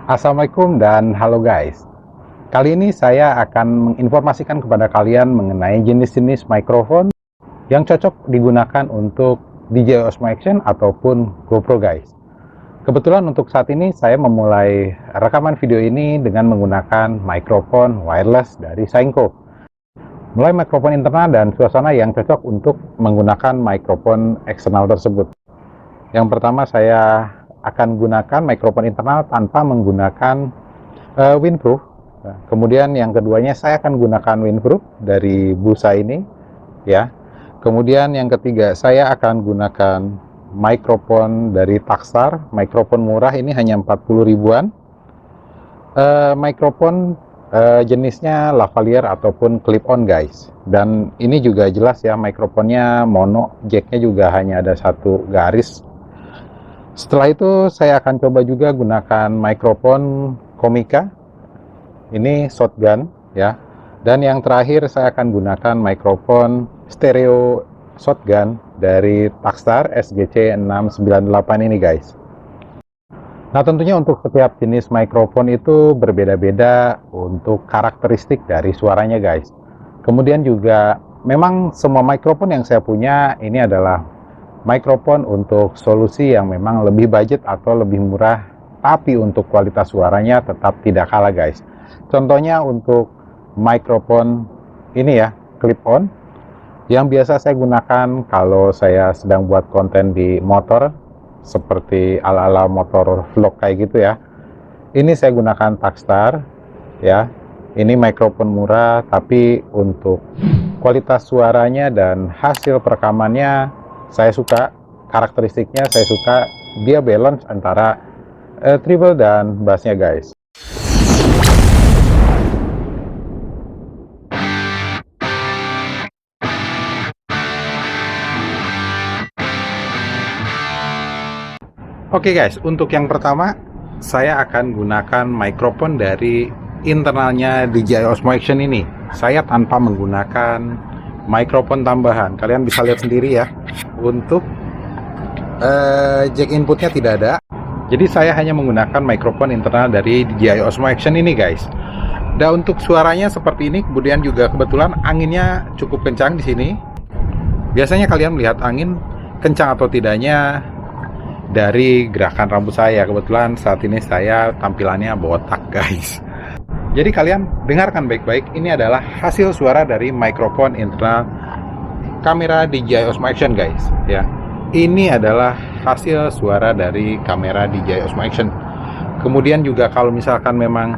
Assalamualaikum dan halo guys. Kali ini saya akan menginformasikan kepada kalian mengenai jenis-jenis mikrofon yang cocok digunakan untuk DJI Osmo Action ataupun GoPro guys. Kebetulan untuk saat ini saya memulai rekaman video ini dengan menggunakan mikrofon wireless dari Sainco. Mulai mikrofon internal dan suasana yang cocok untuk menggunakan mikrofon eksternal tersebut. Yang pertama saya akan gunakan mikrofon internal tanpa menggunakan windproof. Nah, kemudian yang keduanya saya akan gunakan windproof dari busa ini ya. Kemudian yang ketiga saya akan gunakan mikrofon dari Takstar, mikrofon murah ini hanya 40 ribuan. Mikrofon jenisnya lavalier ataupun clip on guys. Dan ini juga jelas ya, mikrofonnya mono, jacknya juga hanya ada satu garis. Setelah itu saya akan coba juga gunakan mikrofon Komika, ini shotgun ya. Dan yang terakhir saya akan gunakan mikrofon stereo shotgun dari Takstar SGC 698 ini guys. Nah tentunya untuk setiap jenis mikrofon itu berbeda-beda untuk karakteristik dari suaranya guys. Kemudian juga memang semua mikrofon yang saya punya ini adalah mikrofon untuk solusi yang memang lebih budget atau lebih murah, tapi untuk kualitas suaranya tetap tidak kalah guys. Contohnya untuk mikrofon ini ya, clip on, yang biasa saya gunakan kalau saya sedang buat konten di motor, seperti ala-ala motor vlog kayak gitu ya. Ini saya gunakan Takstar ya. Ini mikrofon murah, tapi untuk kualitas suaranya dan hasil perekamannya saya suka, karakteristiknya saya suka, dia balance antara treble dan bassnya guys. Oke guys, untuk yang pertama saya akan gunakan mikrofon dari internalnya DJI Osmo Action ini. Saya tanpa menggunakan mikrofon tambahan. Kalian bisa lihat sendiri ya. Untuk jack inputnya tidak ada. Jadi saya hanya menggunakan mikrofon internal dari DJI Osmo Action ini guys. Dan untuk suaranya seperti ini. Kemudian juga kebetulan anginnya cukup kencang di sini. Biasanya kalian melihat angin kencang atau tidaknya dari gerakan rambut saya. Kebetulan saat ini saya tampilannya botak guys. Jadi kalian dengarkan baik-baik, ini adalah hasil suara dari mikrofon internal kamera DJI Osmo Action guys ya. Ini adalah hasil suara dari kamera DJI Osmo Action. Kemudian juga kalau misalkan memang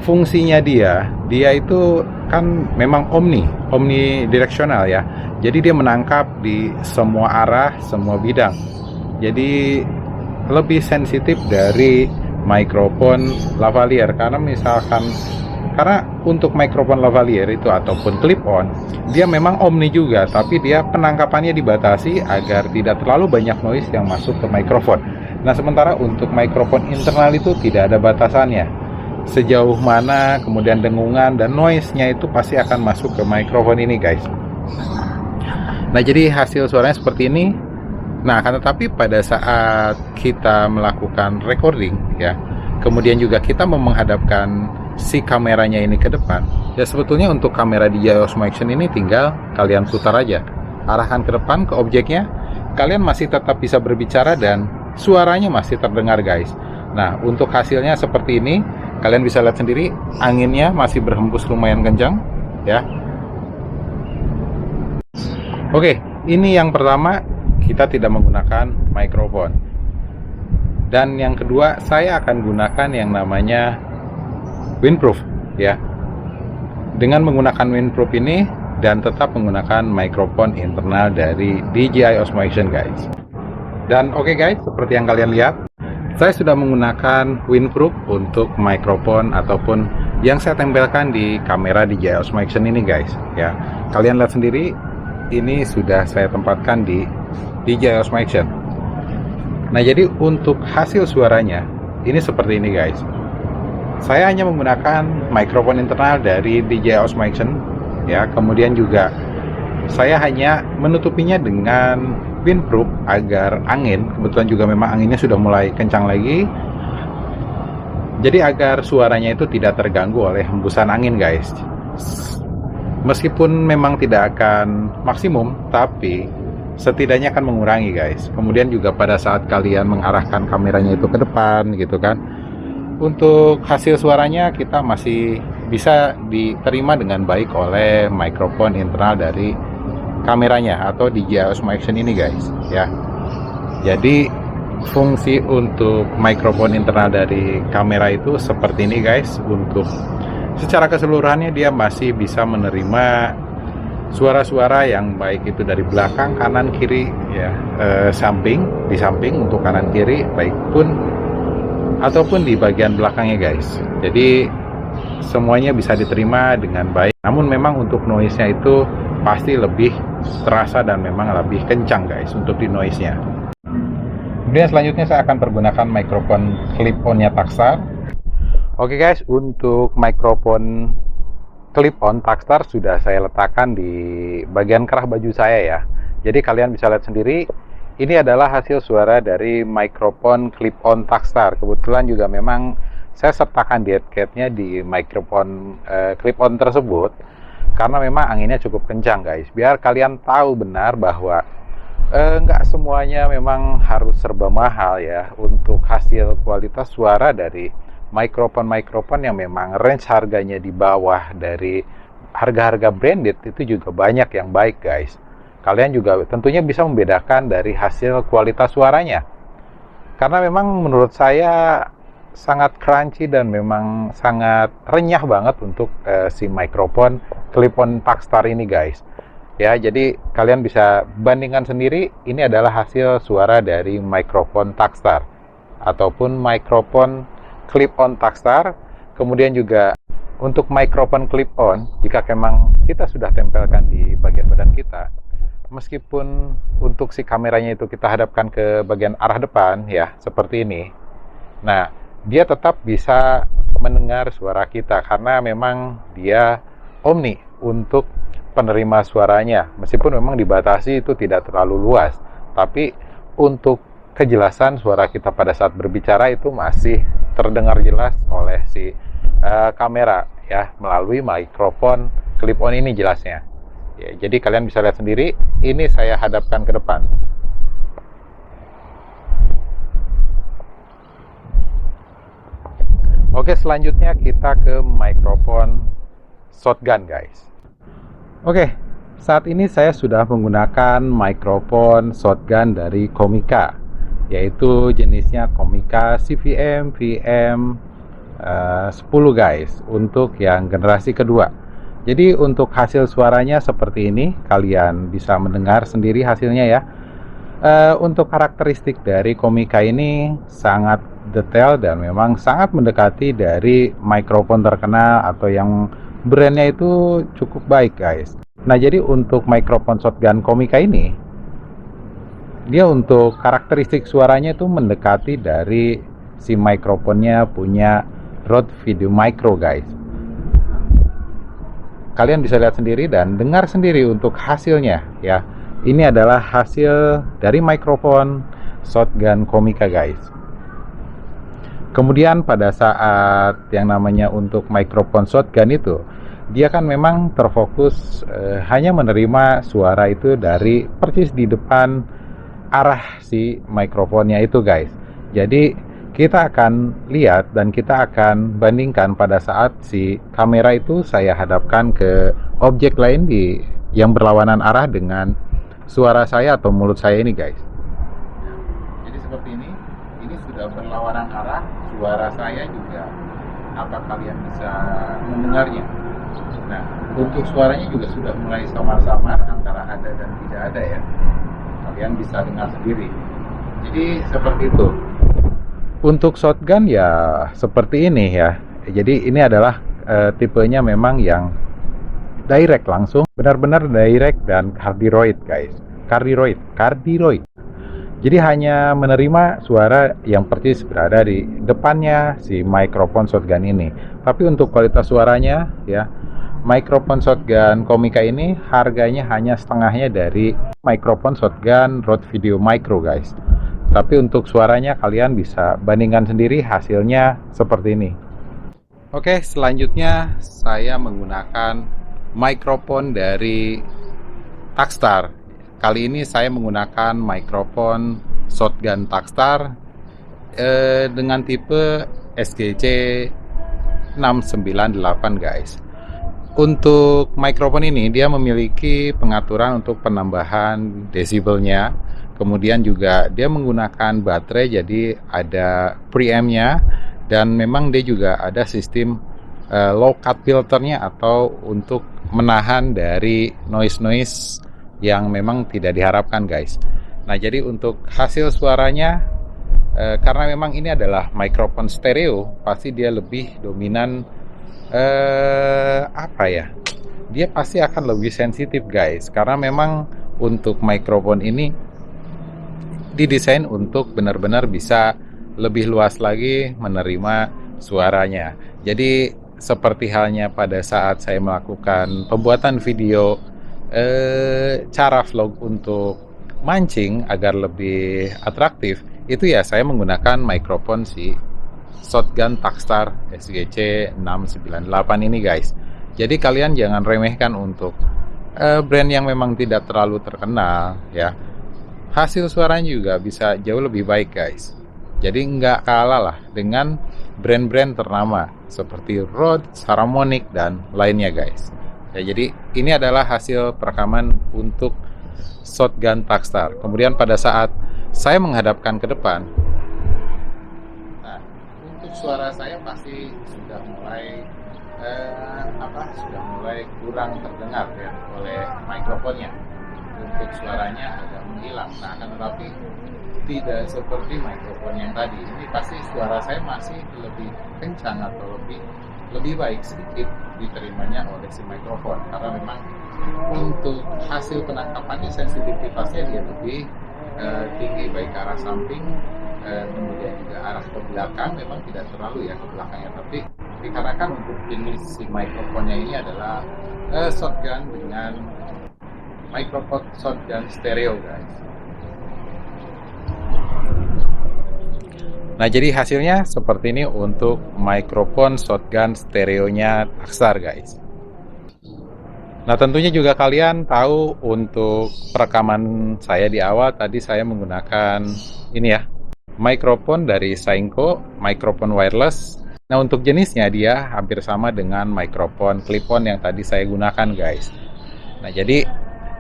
fungsinya dia itu kan memang omnidireksional ya. Jadi dia menangkap di semua arah, semua bidang. Jadi lebih sensitif dari mikrofon lavalier, karena untuk mikrofon lavalier itu ataupun clip on, dia memang omni juga, tapi dia penangkapannya dibatasi agar tidak terlalu banyak noise yang masuk ke mikrofon. Nah sementara untuk mikrofon internal itu tidak ada batasannya, sejauh mana kemudian dengungan dan noise-nya itu pasti akan masuk ke mikrofon ini guys. Nah jadi hasil suaranya seperti ini. Nah, akan tetapi pada saat kita melakukan recording ya, kemudian juga kita mau menghadapkan si kameranya ini ke depan, ya sebetulnya untuk kamera DJI Osmo Action ini tinggal kalian putar aja, arahkan ke depan ke objeknya, kalian masih tetap bisa berbicara dan suaranya masih terdengar guys. Nah, untuk hasilnya seperti ini, kalian bisa lihat sendiri, anginnya masih berhembus lumayan kencang ya. Oke, ini yang pertama, kita tidak menggunakan mikrofon. Dan yang kedua, saya akan gunakan yang namanya windproof ya. Dengan menggunakan windproof ini dan tetap menggunakan mikrofon internal dari DJI Osmo Action guys. Dan oke guys, seperti yang kalian lihat, saya sudah menggunakan windproof untuk mikrofon ataupun yang saya tempelkan di kamera DJI Osmo Action ini guys ya. Kalian lihat sendiri, ini sudah saya tempatkan di DJI Osmo Action. Nah jadi untuk hasil suaranya ini seperti ini guys. Saya hanya menggunakan mikrofon internal dari DJI Osmo Action ya. Kemudian juga saya hanya menutupinya dengan windproof agar angin, kebetulan juga memang anginnya sudah mulai kencang lagi, Jadi agar suaranya itu tidak terganggu oleh hembusan angin guys. Meskipun memang tidak akan maksimum, tapi setidaknya akan mengurangi guys. Kemudian juga pada saat kalian mengarahkan kameranya itu ke depan gitu kan, untuk hasil suaranya kita masih bisa diterima dengan baik oleh mikrofon internal dari kameranya atau DJI Osmo Action ini guys ya. Jadi fungsi untuk mikrofon internal dari kamera itu seperti ini guys. Untuk secara keseluruhannya dia masih bisa menerima suara-suara yang baik itu dari belakang, kanan, kiri ya, di samping untuk kanan kiri baik pun ataupun di bagian belakangnya guys. Jadi semuanya bisa diterima dengan baik. Namun memang untuk noise-nya itu pasti lebih terasa dan memang lebih kencang guys untuk di noise-nya. Kemudian selanjutnya saya akan pergunakan mikrofon clip-on-nya Takstar. Oke guys, untuk mikrofon clip-on Takstar sudah saya letakkan di bagian kerah baju saya ya. Jadi kalian bisa lihat sendiri, ini adalah hasil suara dari mikrofon clip-on Takstar. Kebetulan juga memang saya sertakan headset-nya di mikrofon clip-on tersebut karena memang anginnya cukup kencang guys. Biar kalian tahu benar bahwa nggak semuanya memang harus serba mahal ya untuk hasil kualitas suara dari mikrofon yang memang range harganya di bawah dari harga-harga branded. Itu juga banyak yang baik guys. Kalian juga tentunya bisa membedakan dari hasil kualitas suaranya, karena memang menurut saya sangat crunchy dan memang sangat renyah banget untuk si mikrofon clip-on Takstar ini guys ya. Jadi kalian bisa bandingkan sendiri, ini adalah hasil suara dari mikrofon Takstar ataupun mikrofon clip-on Takstar. Kemudian juga untuk mikrofon clip-on, jika memang kita sudah tempelkan di bagian badan kita, meskipun untuk si kameranya itu kita hadapkan ke bagian arah depan ya seperti ini, nah dia tetap bisa mendengar suara kita karena memang dia omni untuk penerima suaranya. Meskipun memang dibatasi itu tidak terlalu luas, tapi untuk kejelasan suara kita pada saat berbicara itu masih terdengar jelas oleh si kamera ya, melalui mikrofon clip-on ini jelasnya ya. Jadi kalian bisa lihat sendiri, ini saya hadapkan ke depan. Oke, selanjutnya kita ke mikrofon shotgun guys. Oke, saat ini saya sudah menggunakan mikrofon shotgun dari Komika, yaitu jenisnya Komika CVM VM10 guys, untuk yang generasi kedua. Jadi untuk hasil suaranya seperti ini, kalian bisa mendengar sendiri hasilnya ya. Untuk karakteristik dari Komika ini sangat detail dan memang sangat mendekati dari mikrofon terkenal atau yang brandnya itu cukup baik guys. Nah jadi untuk mikrofon shotgun Komika ini, dia untuk karakteristik suaranya itu mendekati dari si mikrofonnya punya Rode Video Micro guys. Kalian bisa lihat sendiri dan dengar sendiri untuk hasilnya ya. Ini adalah hasil dari mikrofon shotgun Komika guys. Kemudian pada saat yang namanya untuk mikrofon shotgun itu, dia kan memang terfokus hanya menerima suara itu dari persis di depan arah si mikrofonnya itu guys. Jadi kita akan lihat dan kita akan bandingkan pada saat si kamera itu saya hadapkan ke objek lain yang berlawanan arah dengan suara saya atau mulut saya ini guys. Jadi seperti ini sudah berlawanan arah suara saya juga. Apa kalian bisa mendengarnya? Nah, untuk suaranya juga sudah mulai samar-samar antara ada dan tidak ada ya. Kalian bisa dengar sendiri. Jadi seperti itu. Untuk shotgun ya seperti ini ya. Jadi ini adalah tipenya memang yang direct langsung, benar-benar direct dan cardioid guys. Cardioid. Jadi hanya menerima suara yang persis berada di depannya si mikrofon shotgun ini. Tapi untuk kualitas suaranya ya, mikrofon shotgun Komika ini harganya hanya setengahnya dari mikrofon shotgun Rode Video Micro guys. Tapi untuk suaranya kalian bisa bandingkan sendiri, hasilnya seperti ini. Oke, selanjutnya saya menggunakan mikrofon dari Takstar. Kali ini saya menggunakan mikrofon shotgun Takstar dengan tipe SGC 698 guys. Untuk mikrofon ini dia memiliki pengaturan untuk penambahan desibelnya. Kemudian juga dia menggunakan baterai, jadi ada preamp-nya, dan memang dia juga ada sistem low cut filternya atau untuk menahan dari noise yang memang tidak diharapkan guys. Nah, jadi untuk hasil suaranya karena memang ini adalah mikrofon stereo, pasti dia lebih dominan dia pasti akan lebih sensitif guys, karena memang untuk mikrofon ini didesain untuk benar-benar bisa lebih luas lagi menerima suaranya. Jadi seperti halnya pada saat saya melakukan pembuatan video cara vlog untuk mancing agar lebih atraktif, itu ya saya menggunakan mikrofon si shotgun Takstar SGC 698 ini guys. Jadi kalian jangan remehkan untuk brand yang memang tidak terlalu terkenal ya. Hasil suaranya juga bisa jauh lebih baik guys. Jadi nggak kalah lah dengan brand-brand ternama seperti Rode, Harmonic, dan lainnya guys. Ya, jadi ini adalah hasil perekaman untuk shotgun Takstar. Kemudian pada saat saya menghadapkan ke depan, nah untuk suara saya pasti sudah mulai kurang terdengar ya oleh mikrofonnya. Untuk suaranya agak menghilang. Nah, akan tetapi tidak seperti mikrofon yang tadi. Ini pasti suara saya masih lebih kencang atau lebih baik sedikit diterimanya oleh si mikrofon, karena memang untuk hasil penangkapannya sensitivitasnya dia lebih tinggi, baik ke arah samping kemudian juga arah ke belakang. Memang tidak terlalu ya ke belakangnya, tapi dikarenakan untuk jenis si mikrofonnya ini adalah shotgun dengan mikrofon shotgun stereo guys. Nah, jadi hasilnya seperti ini untuk mikrofon shotgun stereonya Takstar guys. Nah, tentunya juga kalian tahu untuk perekaman saya di awal tadi saya menggunakan ini ya, mikrofon dari Sainco, mikrofon wireless. Nah, untuk jenisnya dia hampir sama dengan mikrofon clip-on yang tadi saya gunakan guys. Nah, jadi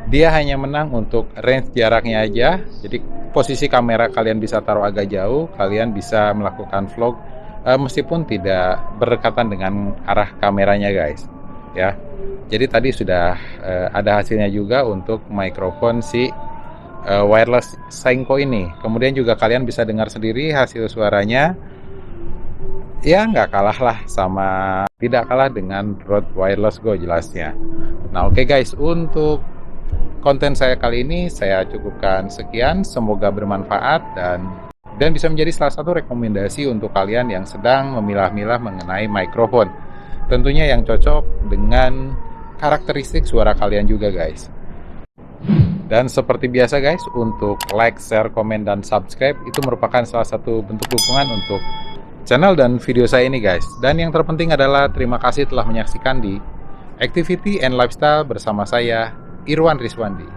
dia hanya menang untuk range jaraknya aja. Jadi posisi kamera kalian bisa taruh agak jauh, kalian bisa melakukan vlog meskipun tidak berdekatan dengan arah kameranya guys ya. Jadi tadi sudah ada hasilnya juga untuk mikrofon si wireless Sainco ini. Kemudian juga kalian bisa dengar sendiri hasil suaranya. Ya nggak kalah lah sama, tidak kalah dengan Rode Wireless Go jelasnya. Nah, oke guys, untuk konten saya kali ini saya cukupkan sekian. Semoga bermanfaat dan bisa menjadi salah satu rekomendasi untuk kalian yang sedang memilah-milah mengenai mikrofon. Tentunya yang cocok dengan karakteristik suara kalian juga guys. Dan seperti biasa guys, untuk like, share, komen, dan subscribe itu merupakan salah satu bentuk dukungan untuk channel dan video saya ini guys. Dan yang terpenting adalah terima kasih telah menyaksikan di Activity and Lifestyle bersama saya, Irwan Rizwandi.